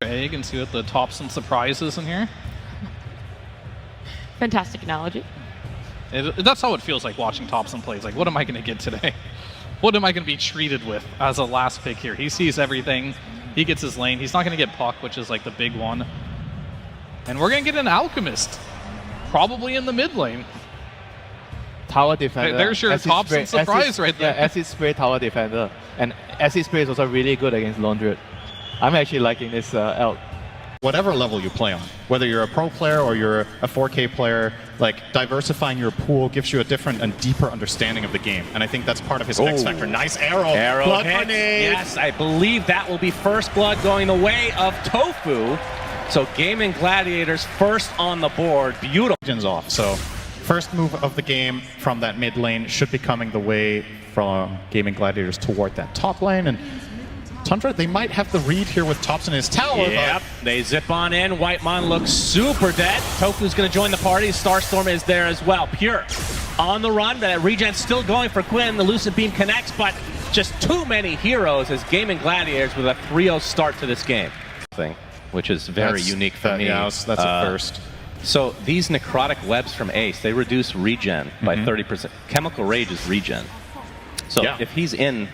bag and see what the Thompson surprise is in here. Fantastic analogy. That's how it feels like watching Thompson play. It's like, what am I going to get today? What am I going to be treated with as a last pick here? He sees everything. He gets his lane. He's not going to get Puck, which is like the big one. And we're going to get an Alchemist, probably in the mid lane. Tower defender. There's your Thompson surprise right there. Yeah, acid spray tower defender. And acid spray is also really good against Laundry. I'm actually liking this elk. Whatever level you play on, whether you're a pro player or you're a 4K player, like diversifying your pool gives you a different and deeper understanding of the game. And I think that's part of his X factor. Nice arrow. Blood hit. grenade. Yes, I believe that will be first blood going the way of Tofu. So Gaimin Gladiators first on the board. Beautiful. Off. So first move of the game from that mid lane should be coming the way from Gaimin Gladiators toward that top lane. And Tundra, they might have the read here with Thompson in his tower. Yep, they zip on in. Whitemon looks super dead. Tofu's going to join the party. Starstorm is there as well. Pure on the run. The regen's still going for Quinn. The Lucid Beam connects, but just too many heroes as Gaimin Gladiators with a 3-0 start to this game. Which is very unique for me. Yeah, that's a first. So these necrotic webs from Ace, they reduce regen by 30%. Chemical Rage is regen. So if he's in,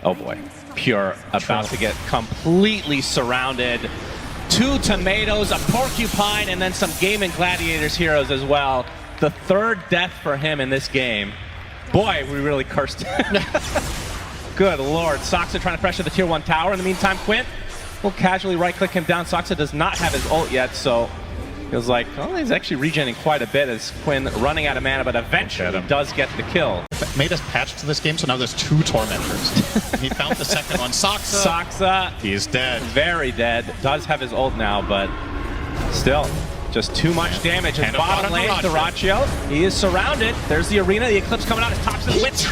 oh boy, Pure about to get completely surrounded. 2 tomatoes, a porcupine, and then some Gaimin Gladiators heroes as well. The third death for him in this game. Boy, we really cursed him. Good lord. Soxa trying to pressure the tier 1 tower. In the meantime, Quinn will casually right-click him down. Soxa does not have his ult yet, so feels like, oh, he's actually regenerating quite a bit as Quinn running out of mana, but eventually does get the kill. Made us patch to this game, so now there's 2 Tormentors. He found the second one. Soxa. He's dead. Very dead. Does have his ult now, but still, just too much damage. His bottom lane, Dyrachyo. He is surrounded. There's the arena. The Eclipse coming out. His Thompson wins.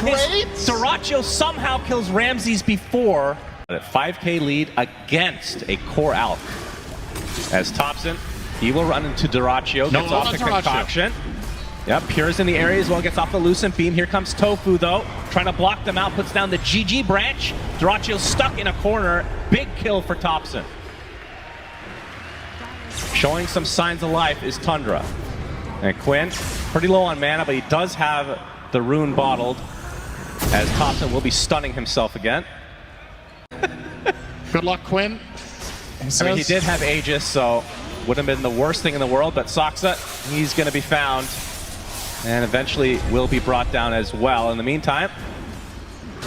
Dyrachyo somehow kills Ramses before. At 5k lead against a core Alk. As Thompson, he will run into Dyrachyo, gets off the concoction. Yep, Pure's in the area as well, gets off the Lucent Beam. Here comes Tofu though, trying to block them out, puts down the GG branch. Dyrachyo's stuck in a corner. Big kill for Thompson. Showing some signs of life is Tundra. And Quinn, pretty low on mana, but he does have the rune bottled, as Thompson will be stunning himself again. Good luck, Quinn. I mean, he did have Aegis, so wouldn't have been the worst thing in the world, but Soxa, he's going to be found and eventually will be brought down as well. In the meantime,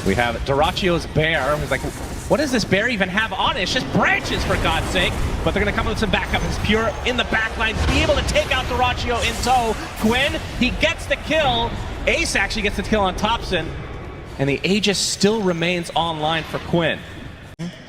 we have Dyrachyo's bear. He's like, what does this bear even have on it? It's just branches, for God's sake. But they're going to come with some backup. It's Pure in the backline, be able to take out Dyrachyo in tow. Quinn, he gets the kill. Ace actually gets the kill on Thompson, and the Aegis still remains online for Quinn.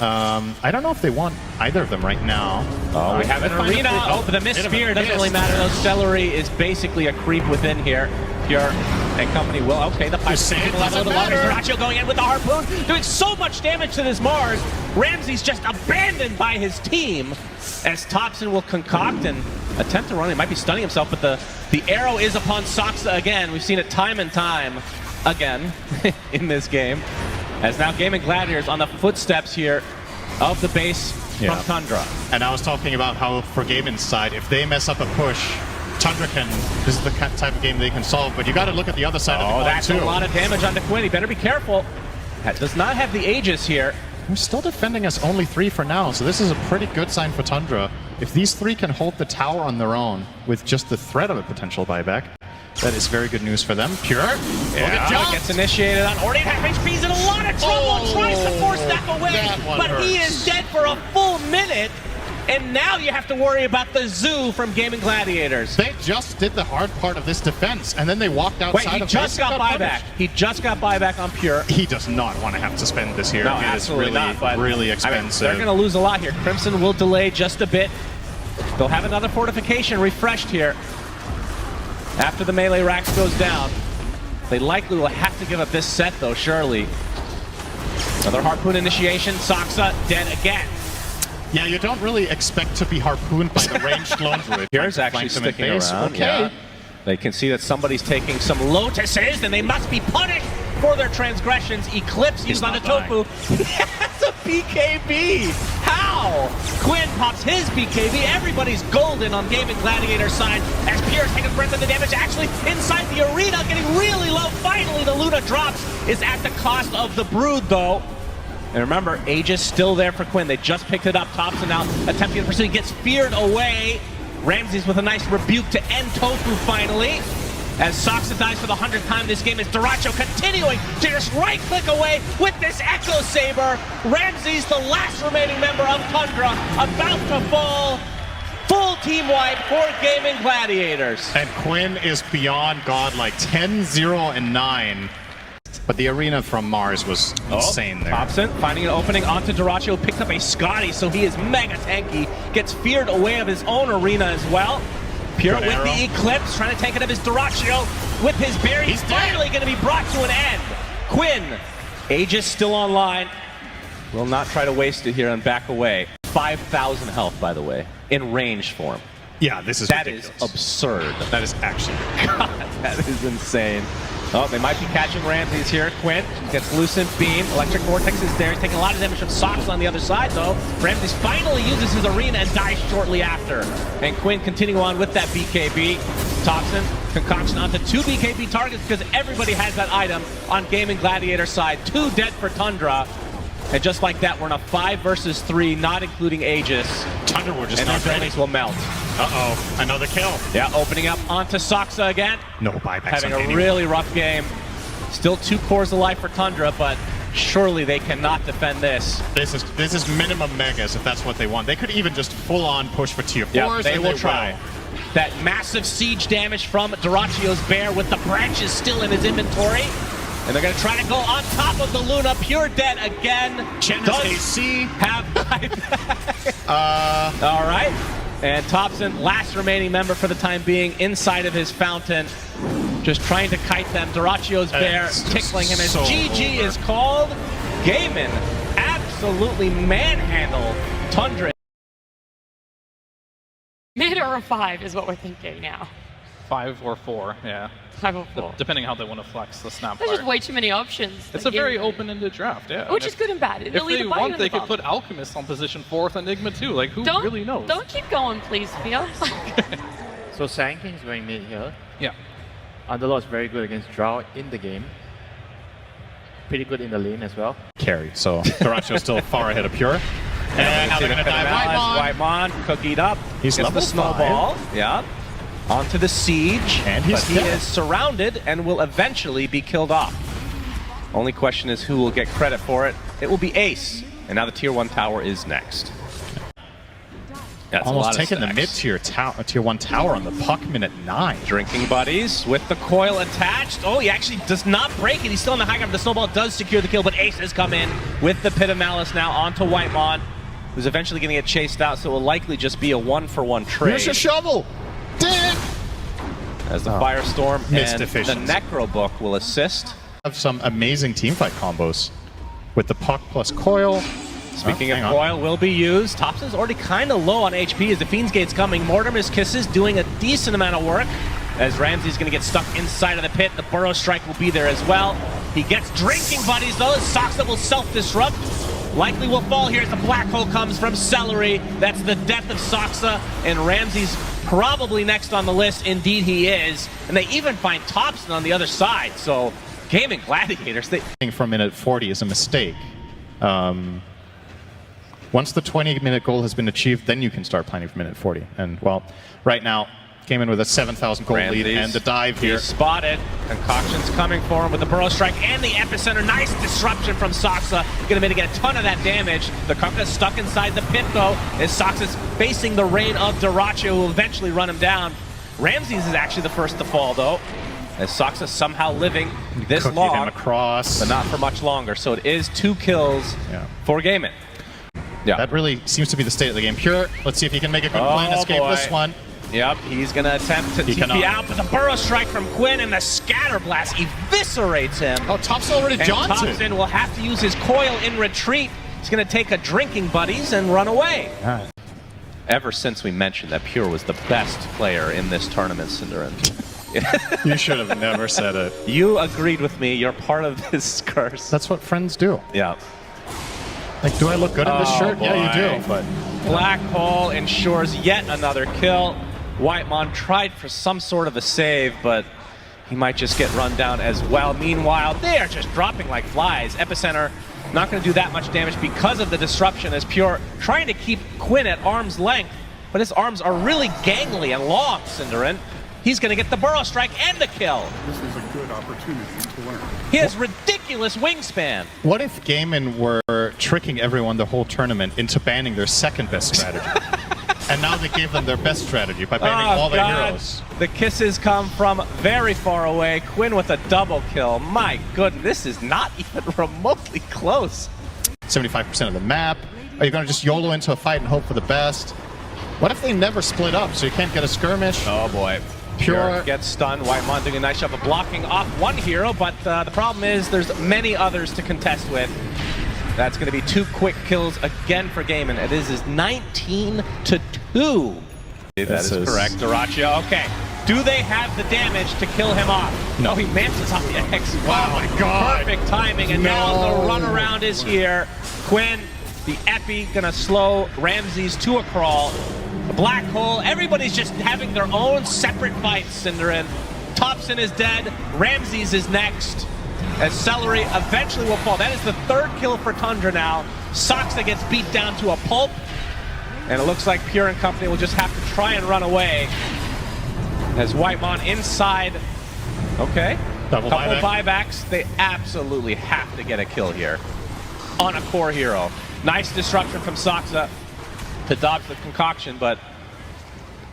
I don't know if they want either of them right now. Oh, we have an arena. Oh, but the Mist Spear doesn't really matter though. Celery is basically a creep within here. Pure and company will. Okay, the pipe Dyrachyo going in with the harpoon, doing so much damage to this Mars. Ramsey's just abandoned by his team as Thompson will concoct and attempt to run. He might be stunning himself, but the arrow is upon Soxa again. We've seen it time and time again in this game. As now Gaimin Gladiators on the footsteps here of the base from Tundra. And I was talking about how for Gaimin's side, if they mess up a push, Tundra can, this is the type of game they can solve, but you got to look at the other side of the coin that's too. A lot of damage onto Quinn. He better be careful. That does not have the Aegis here. We're still defending us only 3 for now, so this is a pretty good sign for Tundra. If these 3 can hold the tower on their own with just the threat of a potential buyback, that is very good news for them. Pure. Gets initiated on Ornate. HP's in a lot of trouble. Tries to force that away, but he is dead for a full minute. And now you have to worry about the zoo from Gaimin Gladiators. They just did the hard part of this defense, and then they walked outside. Wait, he just got buyback. He just got buyback on Pure. He does not want to have to spend this here. No, it absolutely is really, not. But really expensive. I mean, they're going to lose a lot here. Crimson will delay just a bit. They'll have another fortification refreshed here. After the melee racks goes down, they likely will have to give up this set though, surely. Another harpoon initiation, Soxa dead again. Yeah, you don't really expect to be harpooned by the ranged lone druid. Here's actually sticking around. Okay. Yeah. They can see that somebody's taking some lotuses, and they must be punished for their transgressions. Eclipse used on the Tofu. He has a BKB! How? Wow! Quinn pops his BKB. Everybody's golden on Gaimin Gladiator's side as Pierre's taking breath of the damage. Actually, inside the arena, getting really low. Finally, the Luna drops is at the cost of the Brood, though. And remember, Aegis still there for Quinn. They just picked it up. Thompson now attempting to pursue. He gets feared away. Ramses with a nice rebuke to end Tofu finally. As Soxa dies for the 100th time this game, as Duracho continuing to just right-click away with this Echo Saber. Ramses, the last remaining member of Tundra, about to fall. Full team wipe for Gaimin Gladiators. And Quinn is beyond godlike, 10-0 and 9. But the arena from Mars was insane there. Thompson finding an opening onto Duracho, picked up a Scotty, so he is mega tanky. Gets feared away of his own arena as well. Pure Good with arrow. the Eclipse, trying to tank it up his Duracho with his bear. He's finally going to be brought to an end. Quinn, Aegis still online. Will not try to waste it here and back away. 5,000 health, by the way, in range form. Yeah, this is That ridiculous. is absurd. That is actually God, that is insane. Oh, they might be catching Ramses here. Quinn gets Lucent Beam. Electric Vortex is there. He's taking a lot of damage from Soxa on the other side, though. Ramses finally uses his arena and dies shortly after. And Quinn continuing on with that BKB. Thompson, concoction onto 2 BKB targets because everybody has that item on Gaimin Gladiator side. 2 dead for Tundra. And just like that, we're in a 5 versus 3, not including Aegis. Tundra were just And not their ready. buildings will melt. Uh-oh, another kill. Yeah, opening up onto Soxa again. No buybacks Having on a anyone. really rough game. Still 2 cores alive for Tundra, but surely they cannot defend this. This is minimum megas if that's what they want. They could even just full-on push for tier 4s. Yeah, they and will try. That massive siege damage from Duracio's bear with the branches still in his inventory. And they're going to try to go on top of the Luna. Pure dead again. Chen Does AC. have all right. And Thompson, last remaining member for the time being, inside of his fountain. Just trying to kite them. Duracio's bear It's just tickling him as so GG over. is called. Gaimin absolutely manhandle Tundra. Mid or a 5 is what we're thinking now. 5 or 4, yeah. 5 or 4. Depending how they want to flex the snap There's fire. just way too many options. It's a very open-ended draft, yeah. Which And is good and bad. If They'll they either buy it want, or they they'll could put Alchemist on position 4 with Enigma too. Like, who really knows? Don't keep going, please, Fia. So Sand King is going mid here. Yeah. Underlord is very good against Drow in the game. Pretty good in the lane as well. Carry, so Duracho's still far ahead of Pure. And now they're going to dive Whitemon cookied up. He's Gets level the snowball. Yeah. Onto the siege. And he's but he dead. is surrounded and will eventually be killed off. Only question is who will get credit for it. It will be Ace. And now the tier 1 tower is next. That's a lot Almost of taking the stacks. mid-tier tier 1 tower on the puck minute 9. Drinking buddies with the coil attached. Oh, he actually does not break it. He's still on the high ground. The snowball does secure the kill, but Ace has come in with the Pit of Malice now onto Whitemon, who's eventually going to get chased out, so it will likely just be a 1-for-1 trade. Here's your shovel! Dead! As the Firestorm Missed and the efficiency. Necro Book will assist. Have some amazing teamfight combos with the puck plus coil. Speaking hang of on. coil, will be used. Thompson's already kind of low on HP as the Fiend's Gate's coming. Mortimer's Kisses doing a decent amount of work as Ramsey's going to get stuck inside of the pit. The Burrow Strike will be there as well. He gets Drinking Buddies, though. Soxa will self-disrupt. Likely will fall here as the Black Hole comes from Celery. That's the death of Soxa, and Ramsey's probably next on the list. Indeed he is. And they even find Thompson on the other side. So, Gaimin Gladiators, they... From minute 40 is a mistake. Once the 20-minute goal has been achieved, then you can start planning for minute 40. And, well, right now, came in with a 7,000 goal lead, and the dive here. He's spotted. Concoction's coming for him with the Burrow Strike and the Epicenter. Nice disruption from Soxa. Going to mitigate a ton of that damage. The Kunkka's stuck inside the pit, though, as Soxa's facing the rain of Duracho, who will eventually run him down. Ramses is actually the first to fall, though, as Soxa somehow living this Cookied long, him across. but not for much longer. So it is 2 kills for Gaimin. Yeah. That really seems to be the state of the game. Pure, let's see if he can make a good plan to escape this one. Yep, he's going to attempt to He TP cannot. out, but the Burrow Strike from Quinn and the Scatter Blast eviscerates him. Oh, Thompson already And Johnson. Thompson will have to use his coil in retreat. He's going to take a Drinking Buddies and run away. Ever since we mentioned that Pure was the best player in this tournament, Cinderin. You should have never said it. You agreed with me. You're part of this curse. That's what friends do. Yeah. Like, do I look good in this Oh, shirt? Yeah, you boy. do. But Black Hole ensures yet another kill. Whitemon tried for some sort of a save, but he might just get run down as well. Meanwhile, they are just dropping like flies. Epicenter not going to do that much damage because of the disruption, as Pure trying to keep Quinn at arm's length, but his arms are really gangly and long, Cinderin. He's going to get the burrow strike and the kill. This is a good opportunity to learn. He has ridiculous wingspan. what if Gaimin were tricking everyone the whole tournament into banning their second best strategy? And now they gave them their best strategy by banning all their heroes. The kisses come from very far away. Quinn with a double kill. My goodness, this is not even remotely close. 75% of the map. Are you going to just YOLO into a fight and hope for the best? What if they never split up so you can't get a skirmish? Oh boy. Pure gets stunned. Whitemon doing a nice job of blocking off one hero, but the problem is there's many others to contest with. That's going to be 2 quick kills again for Gaimin. It is 19-2. That is correct, Dyrachyo. Okay. Do they have the damage to kill him off? No. Oh, he mances off the X. Wow, Oh my God. Perfect timing, and now the runaround is here. Quinn, the Epi, gonna slow Ramses to a crawl. The Black Hole, everybody's just having their own separate fights, Cinderin. Thompson is dead, Ramses is next, as Celery eventually will fall. That is the 3rd kill for Tundra now. Soxa gets beat down to a pulp, and it looks like Pure and company will just have to try and run away. As Whitemon inside, okay, Double couple buyback. buybacks. They absolutely have to get a kill here on a core hero. Nice disruption from Soxa to dodge the concoction, but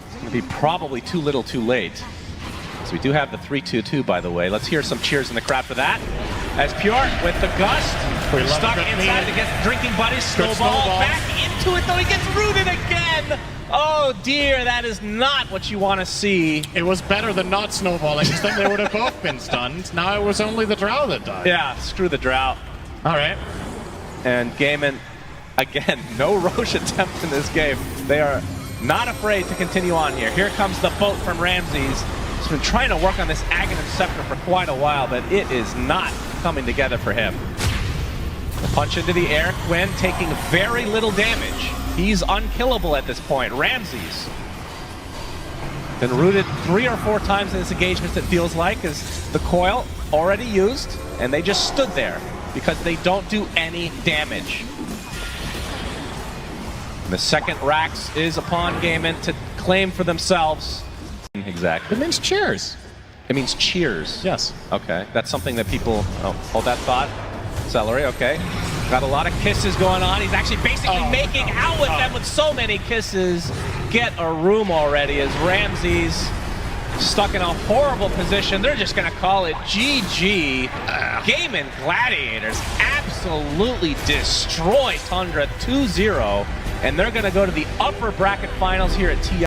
it's going to be probably too little too late. So we do have the 3-2-2, by the way. Let's hear some cheers in the crowd for that. As Pure with the gust, We love stuck it. inside to get drinking buddies. Good snowball. Back into it, though. He gets rooted again. Oh dear, that is not what you want to see. It was better than not snowballing, because then they would have both been stunned. Now it was only the Drow that died. Yeah, screw the drought. All right. And Gaimin, again, no Roche attempt in this game. They are not afraid to continue on here. Here comes the boat from Ramses. He's been trying to work on this Aghanim Scepter for quite a while, but it is not coming together for him. The punch into the air, Quinn taking very little damage. He's unkillable at this point. Ramses been rooted 3 or 4 times in this engagement, it feels like, as the coil already used, and they just stood there because they don't do any damage. And the second Rax is upon Gaimin to claim for themselves. Exactly. It means cheers. It means cheers. Yes. Okay, that's something that people, hold that thought. Celery, okay. Got a lot of kisses going on. He's actually basically making out with them with so many kisses. Get a room already as Ramses stuck in a horrible position. They're just gonna call it GG. Gaimin Gladiators absolutely destroy Tundra 2-0, and they're gonna go to the upper bracket finals here at TI.